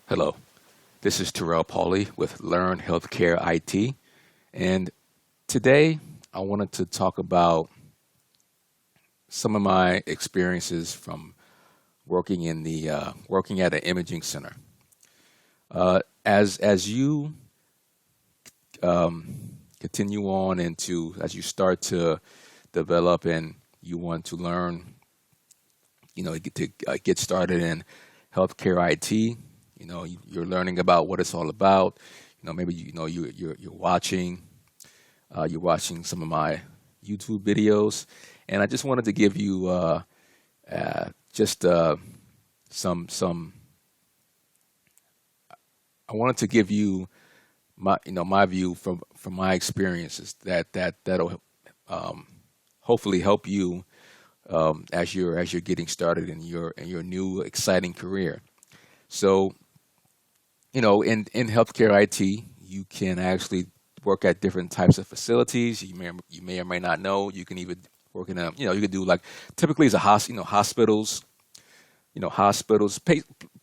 Hello, this is Terrell Pauly with Learn Healthcare IT, and today I wanted to talk about some of my experiences from working at an imaging center. As you continue on into as you start to develop and you want to learn, get started in healthcare IT. You're learning about what it's all about. Maybe you're watching some of my YouTube videos, and I just wanted to give you just some. I wanted to give you my view from my experiences that'll hopefully help you as you're getting started in your new exciting career. So in healthcare IT, you can actually work at different types of facilities. You may or may not know. You can even work in you can do like typically as a hospitals,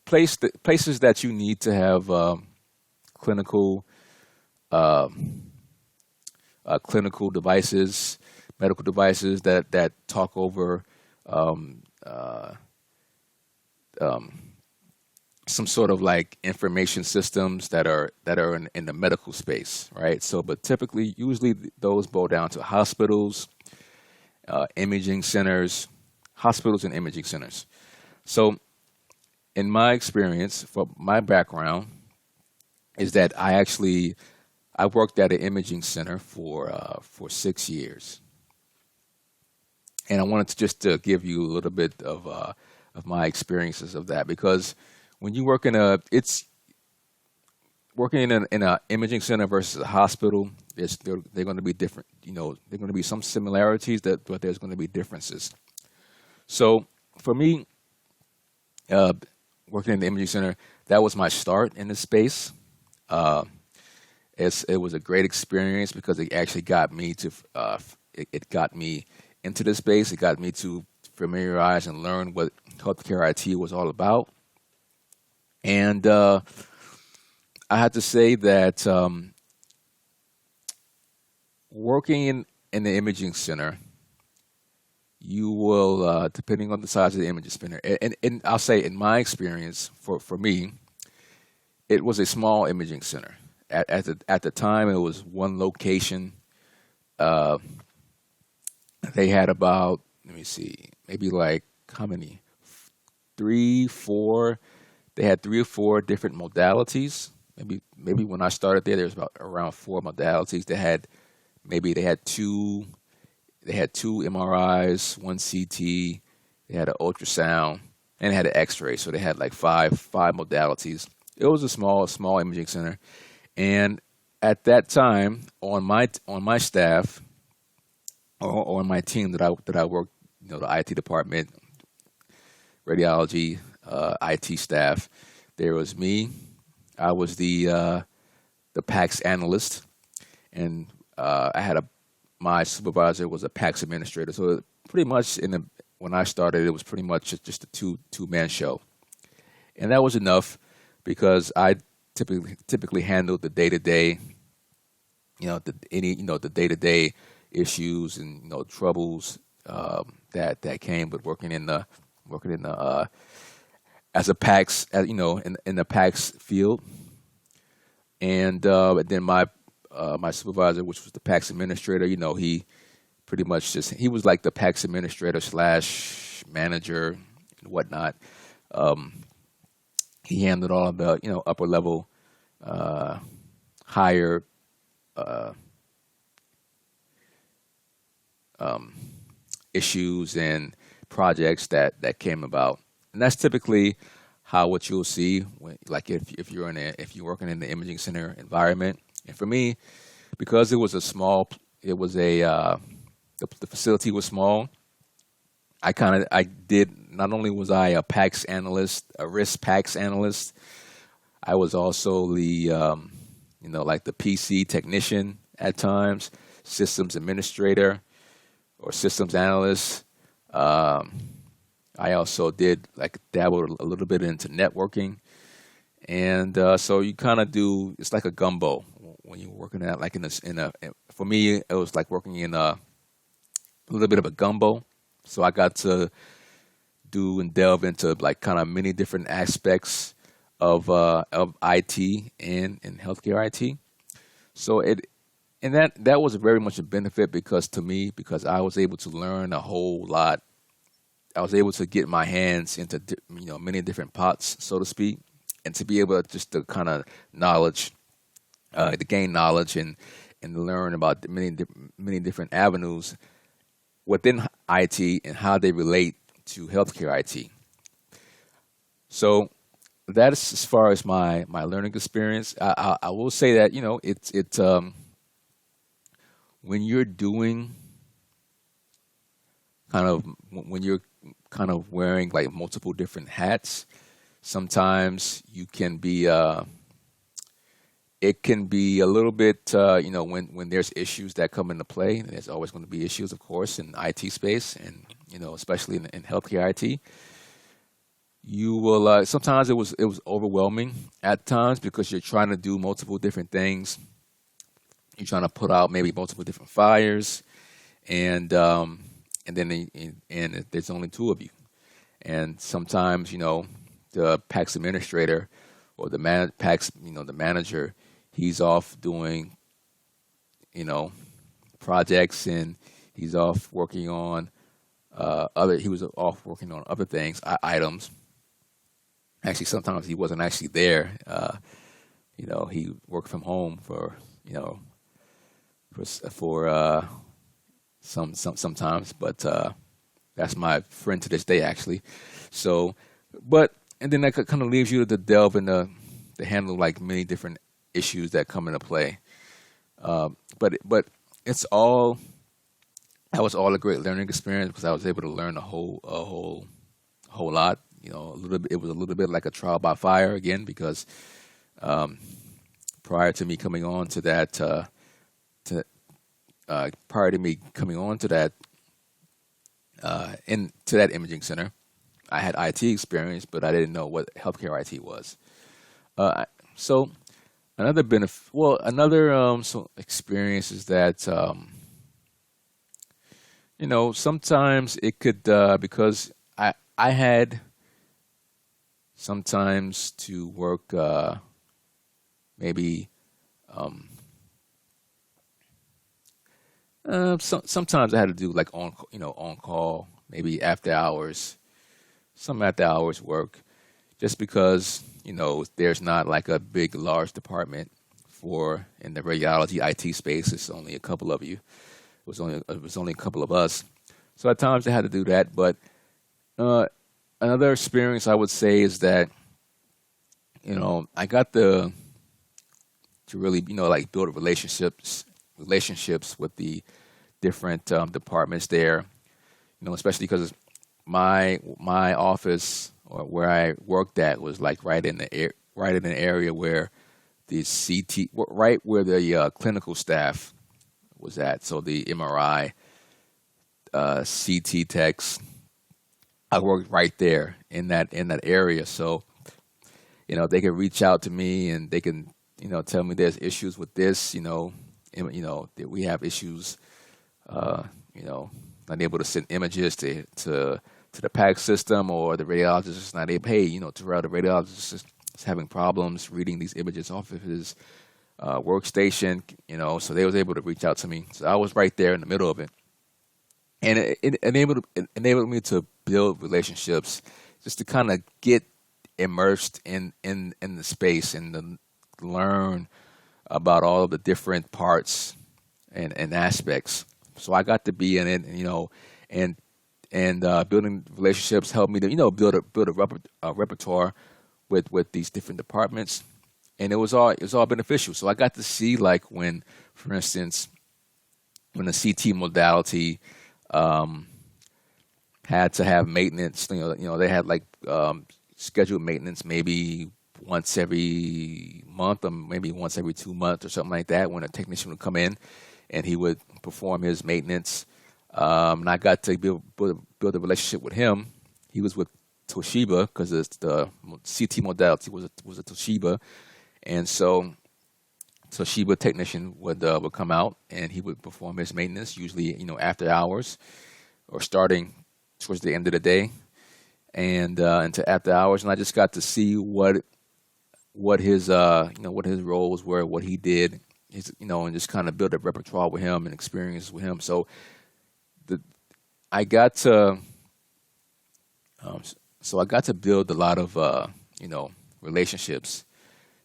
places that you need to have clinical uh, clinical devices, medical devices that talk over um, uh, um, some sort of like information systems that are in the medical space, right? So, but typically, usually those boil down to imaging centers, hospitals and imaging centers. So, in my experience, for my background, is that I worked at an imaging center for 6 years, and I wanted to just to give you a little bit of my experiences of that because when you work in a it's working in a imaging center versus a hospital, they're going to be different. There are going to be some similarities but there's going to be differences. So for me, uh, working in the imaging center, that was my start in this space. Uh, it was a great experience because it actually got me it got me into this space. It got me to familiarize and learn what healthcare IT was all about. And I have to say that working in the imaging center, you will, depending on the size of the imaging center, and I'll say in my experience, for me, it was a small imaging center. At the time, it was one location. Uh, they had about, let me see, maybe like how many? Three, four. They had three or four different modalities. Maybe when I started there was about around four modalities. They had two MRIs, one CT, they had an ultrasound, and they had an X-ray. So they had like five modalities. It was a small imaging center, and at that time on my staff or on my team that I worked, the IT department, radiology, IT staff, there was me. I was the PACS analyst, and I had a my supervisor was a PACS administrator. So pretty much when I started, it was pretty much just a two-man show, and that was enough because I typically handled the day-to-day, the day-to-day issues and troubles that came with working in the as a PACS, in the PACS field. And then my supervisor, which was the PACS administrator, he pretty much he was like the PACS administrator slash manager and whatnot. Um, he handled all of the upper level, uh, higher uh, um, issues and projects that came about, and that's typically how what you'll see when, like if you're working in the imaging center environment. And for me, because it was the facility was small. I did not only was I a PACS analyst, a risk PACS analyst, I was also the like the PC technician at times, systems administrator or systems analyst. Um, I also did like dabbled a little bit into networking, And so you kind of do, it's like a gumbo when you're working at, like for me, it was like working in a little bit of a gumbo. So I got to do and delve into like kind of many different aspects of IT and healthcare IT. So that was very much a benefit because to me, because I was able to learn a whole lot. I was able to get my hands into many different pots, so to speak, and to be able to just to kind of knowledge, to gain knowledge and learn about many different avenues within IT and how they relate to healthcare IT. So that is as far as my learning experience. I will say that it's when you're doing when you're kind of wearing like multiple different hats, sometimes you can be it can be a little bit when there's issues that come into play. And there's always going to be issues, of course, in IT space, and especially in healthcare IT. You will sometimes it was overwhelming at times because you're trying to do multiple different things. You're trying to put out maybe multiple different fires, and and there's only two of you. And sometimes the PACS administrator or the PACS the manager, he's off doing projects, and he's off working on he was off working on other things, items. Actually, sometimes he wasn't actually there. He worked from home for sometimes, but that's my friend to this day, actually. So, and then that kind of leaves you to delve into to handle like many different issues that come into play. But it's all that was all a great learning experience because I was able to learn a whole lot. A little bit. It was a little bit like a trial by fire again because prior to me coming on to that prior to me coming on to that into that imaging center, I had IT experience, but I didn't know what healthcare IT was. So another benefit, well, another experience is that sometimes it could because I had sometimes to work maybe sometimes I had to do like on call, maybe after hours, some after hours work, just because there's not like a big large department for in the radiology IT space. It's only a couple of you. It was only a couple of us. So at times I had to do that. But another experience I would say is that I got to really like build relationships with the different departments there. Especially because my office or where I worked at was like right in an area where the right where the clinical staff was at. So the MRI, CT techs, I worked right there in that area. So they can reach out to me and they can tell me there's issues with this. That we have issues. Not able to send images to the PACS system, or the radiologist is not able. Hey, Terrell, the radiologist is having problems reading these images off of his workstation. So they was able to reach out to me. So I was right there in the middle of it, and it enabled me to build relationships, just to kind of get immersed in the space and to learn about all of the different parts and aspects. So I got to be in it, and building relationships helped me to build a repertoire with these different departments, and it was all beneficial. So I got to see like when, for instance, when the CT modality had to have maintenance, they had like scheduled maintenance maybe once every month or maybe once every 2 months or something like that, when a technician would come in and he would perform his maintenance. And I got to build a relationship with him. He was with Toshiba because it's the CT modality was a Toshiba, and so Toshiba technician would come out and he would perform his maintenance usually after hours or starting towards the end of the day and into after hours, and I just got to see what his what his roles were, what he did, and just kind of build a repertoire with him and experience with him. So the I got to um, I got to build a lot of relationships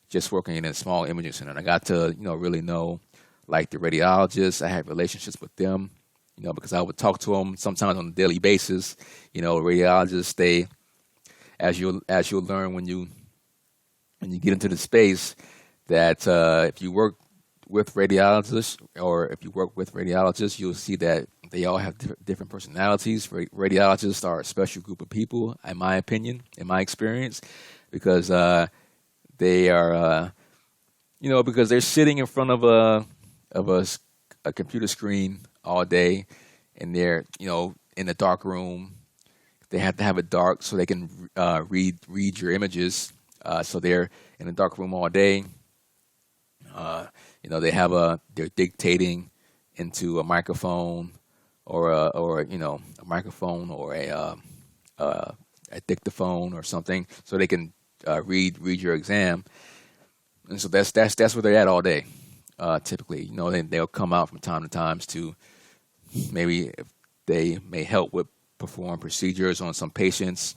just working in a small imaging center. And I got to really know like the radiologists. I had relationships with them, because I would talk to them sometimes on a daily basis. Radiologists, they as you'll learn when you get into the space that if you work with radiologists or if you work with radiologists, you'll see that they all have different personalities. Radiologists are a special group of people, in my opinion, in my experience, because they are, because they're sitting in front of a computer screen all day, and they're in a dark room. They have to have it dark so they can read your images. So they're in a dark room all day. They're dictating into a microphone a microphone or a dictaphone or something, so they can read your exam. And so that's where they're at all day. Typically, they'll come out from time to time to maybe if they may help with perform procedures on some patients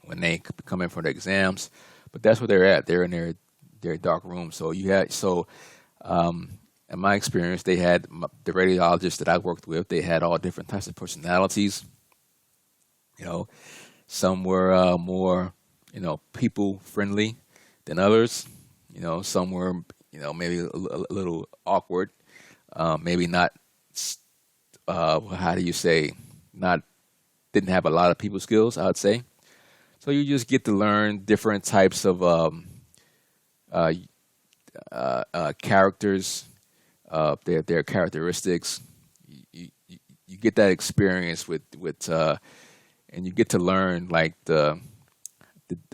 when they come in for the exams. But that's where they're at. They're in their dark room. In my experience, they had the radiologists that I worked with. They had all different types of personalities. Some were more people friendly than others. Some were maybe a little awkward. Maybe not. How do you say? Not didn't have a lot of people skills, I would say. So you just get to learn different types of characters, their characteristics. You get that experience with and you get to learn like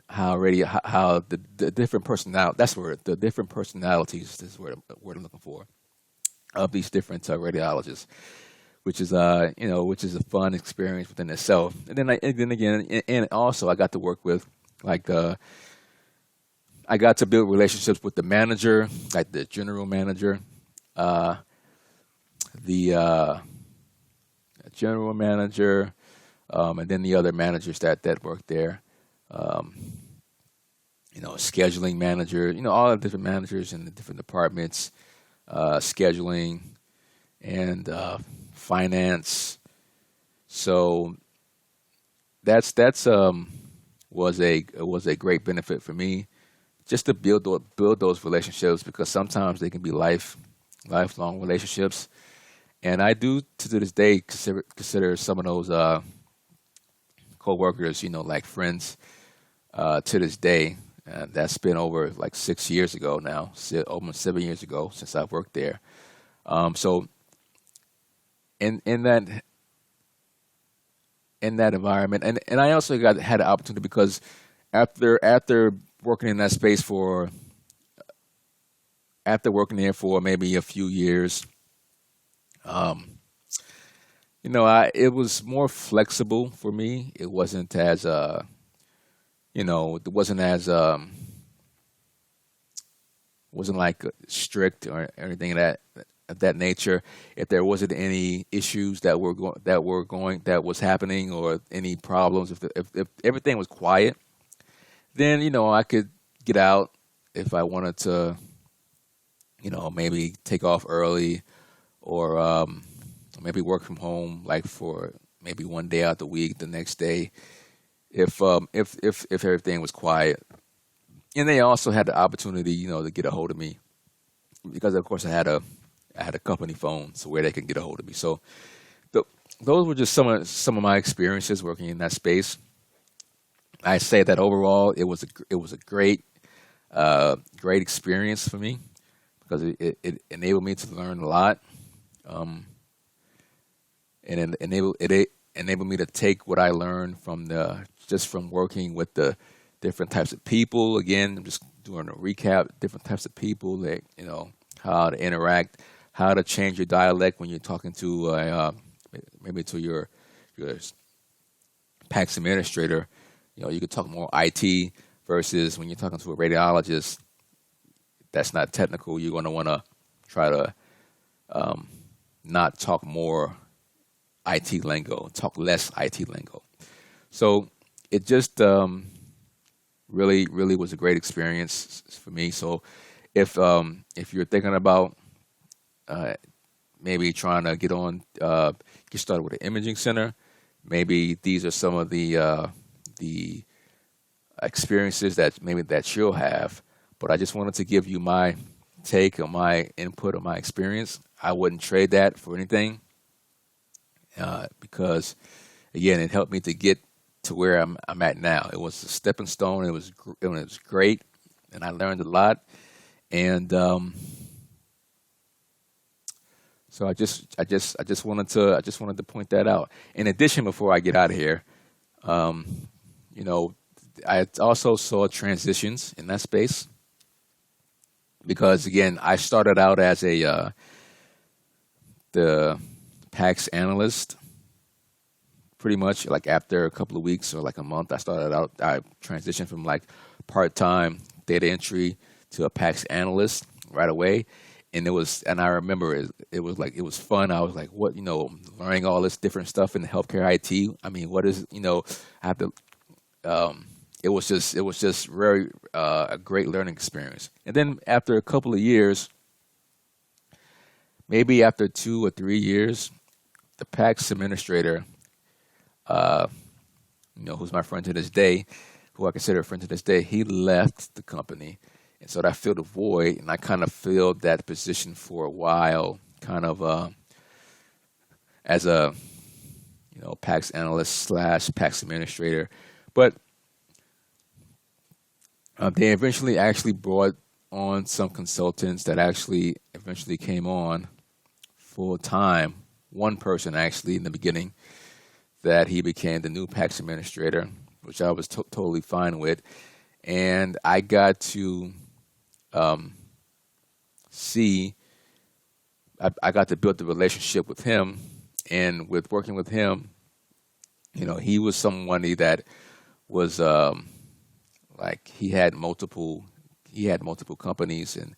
how the different personality. That's where the different personalities is where the word I'm looking for of these different radiologists, which is which is a fun experience within itself. And then again, and also I got to work with like I got to build relationships with the manager, like the general manager, the general manager, and then the other managers that work there. Um, Scheduling manager, all the different managers in the different departments, scheduling and finance. So that's was a great benefit for me just to build those relationships, because sometimes they can be lifelong relationships, and I do to this day consider some of those coworkers like friends to this day. That's been over like 6 years ago now, almost 7 years ago since I've worked there. So in that environment, and I also had an opportunity because after working in that space after working there for maybe a few years, it was more flexible for me. It wasn't as it wasn't like strict or anything of that nature. If there wasn't any issues that was happening or any problems, if everything was quiet, then I could get out if I wanted to, maybe take off early or maybe work from home like for maybe one day out the week, the next day, if everything was quiet. And they also had the opportunity, to get a hold of me because of course I had a company phone, so where they can get a hold of me. So those were just some of my experiences working in that space. I say that overall it was a great experience for me because it enabled me to learn a lot, and it enabled me to take what I learned from the just from working with the different types of people. Again, I'm just doing a recap, different types of people, like, how to interact, how to change your dialect when you're talking to maybe to your PACS administrator. You could talk more IT versus when you're talking to a radiologist that's not technical. You're going to want to try to not talk more IT lingo, talk less IT lingo. So it just really, really was a great experience for me. So if you're thinking about maybe trying to get started with an imaging center, maybe these are some of the experiences that you'll have. But I just wanted to give you my take or my input or my experience. I wouldn't trade that for anything because, again, it helped me to get to where I'm at now. It was a stepping stone. It was great, and I learned a lot. And so I just wanted to point that out. In addition, before I get out of here, I also saw transitions in that space because, again, I started out as the PACS Analyst. Pretty much like after a couple of weeks or like a month, I transitioned from like part-time data entry to a PACS Analyst right away. And I remember it was fun. I was like, what, learning all this different stuff in healthcare IT. I mean, what is, I have to, it was just very, a great learning experience. And then after a couple of years, maybe after 2 or 3 years, the PACS administrator, who's my friend to this day, who I consider a friend to this day, he left the company. And so that filled a void, and I kind of filled that position for a while, kind of as a, PACS analyst / PACS administrator. But they eventually actually brought on some consultants that actually eventually came on full time. One person actually in the beginning, that he became the new PACS administrator, which I was totally fine with. And I got to I got to build the relationship with him. And with working with him, he was somebody that was like he had multiple companies and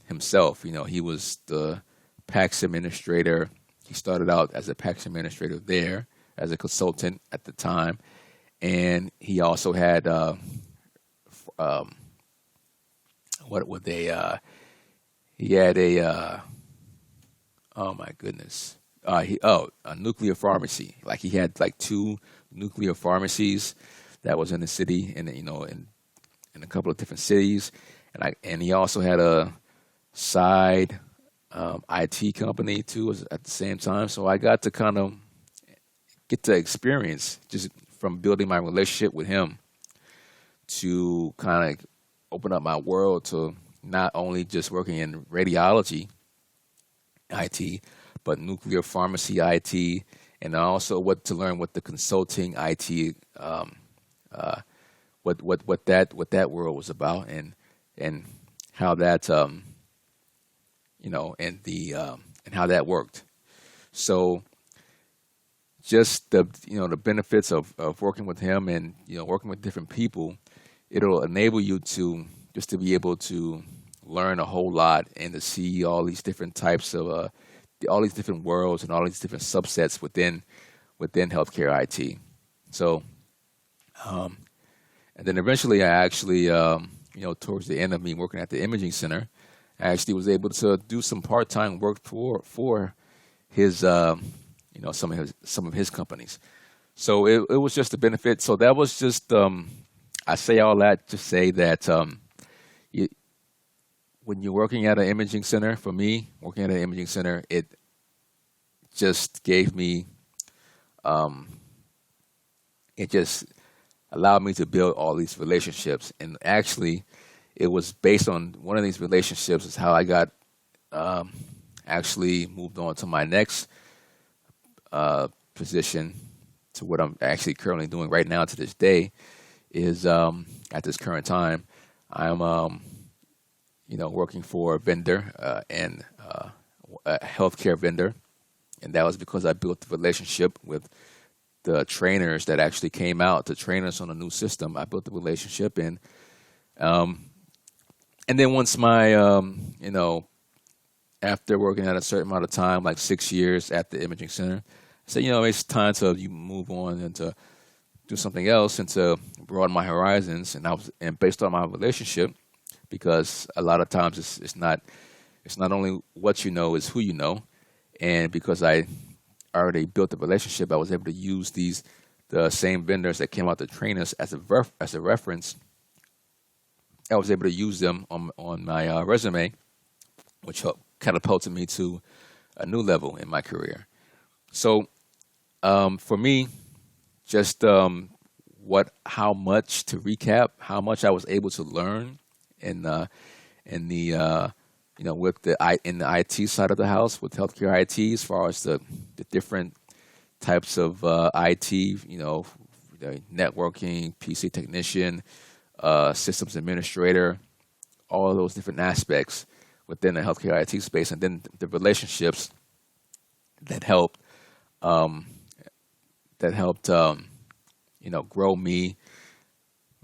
himself. He was the PACS administrator. He started out as a PACS administrator there, as a consultant at the time, and he also had he had a oh my goodness, a nuclear pharmacy. Like he had like 2 nuclear pharmacies that was in the city, and in a couple of different cities, and he also had a side IT company too at the same time. So I got to kind of get to experience just from building my relationship with him to kind of open up my world to not only just working in radiology IT, but nuclear pharmacy IT, and also to learn what the consulting IT, what that world was about, and how that and how that worked. So just the benefits of working with him and working with different people, it'll enable you to just to be able to learn a whole lot and to see all these different types of all these different worlds and all these different subsets within healthcare IT. So and then eventually I actually towards the end of me working at the imaging center, I actually was able to do some part-time work for his, some of his companies. So it was just a benefit. So that was just, I say all that to say that when you're working at an imaging center, for me, working at an imaging center, it just gave me, it just allowed me to build all these relationships. And actually, it was based on one of these relationships is how I got actually moved on to my next position to what I'm actually currently doing right now to this day is at this current time, I'm working for a vendor and a healthcare vendor, and that was because I built the relationship with the trainers that actually came out to train us on a new system. I built the relationship, um, and then once my after working at a certain amount of time, like 6 years at the imaging center, I said, it's time to you move on and to do something else and to broaden my horizons. And based on my relationship, because a lot of times it's not only what you know, it's who you know. And because I already built the relationship, I was able to use the same vendors that came out to train us as a reference. I was able to use them on my resume, which catapulted me to a new level in my career. So for me, just how much to recap, how much I was able to learn in the in the IT side of the house with healthcare IT, as far as the different types of IT, the networking, PC technician, systems administrator, all of those different aspects within the healthcare IT space, and then the relationships that helped um, grow me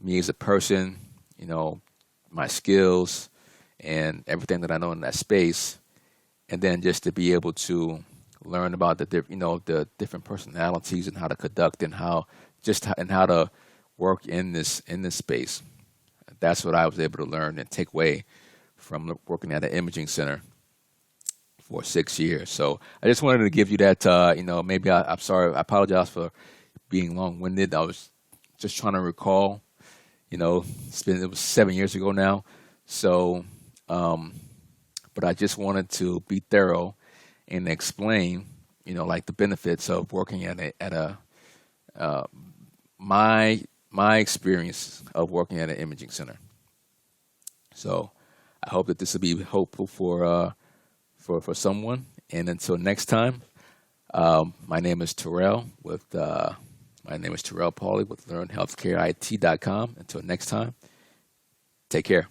as a person, my skills and everything that I know in that space, and then just to be able to learn about the different personalities and how to conduct and how to work in this space. That's what I was able to learn and take away from working at an imaging center for 6 years. So I just wanted to give you that. Maybe I'm sorry. I apologize for being long-winded. I was just trying to recall. It was 7 years ago now. So, but I just wanted to be thorough and explain, like the benefits of working my experience of working at an imaging center. So I hope that this will be hopeful for someone. And until next time, my name is Terrell Pauly with LearnHealthCareIT.com. Until next time, take care.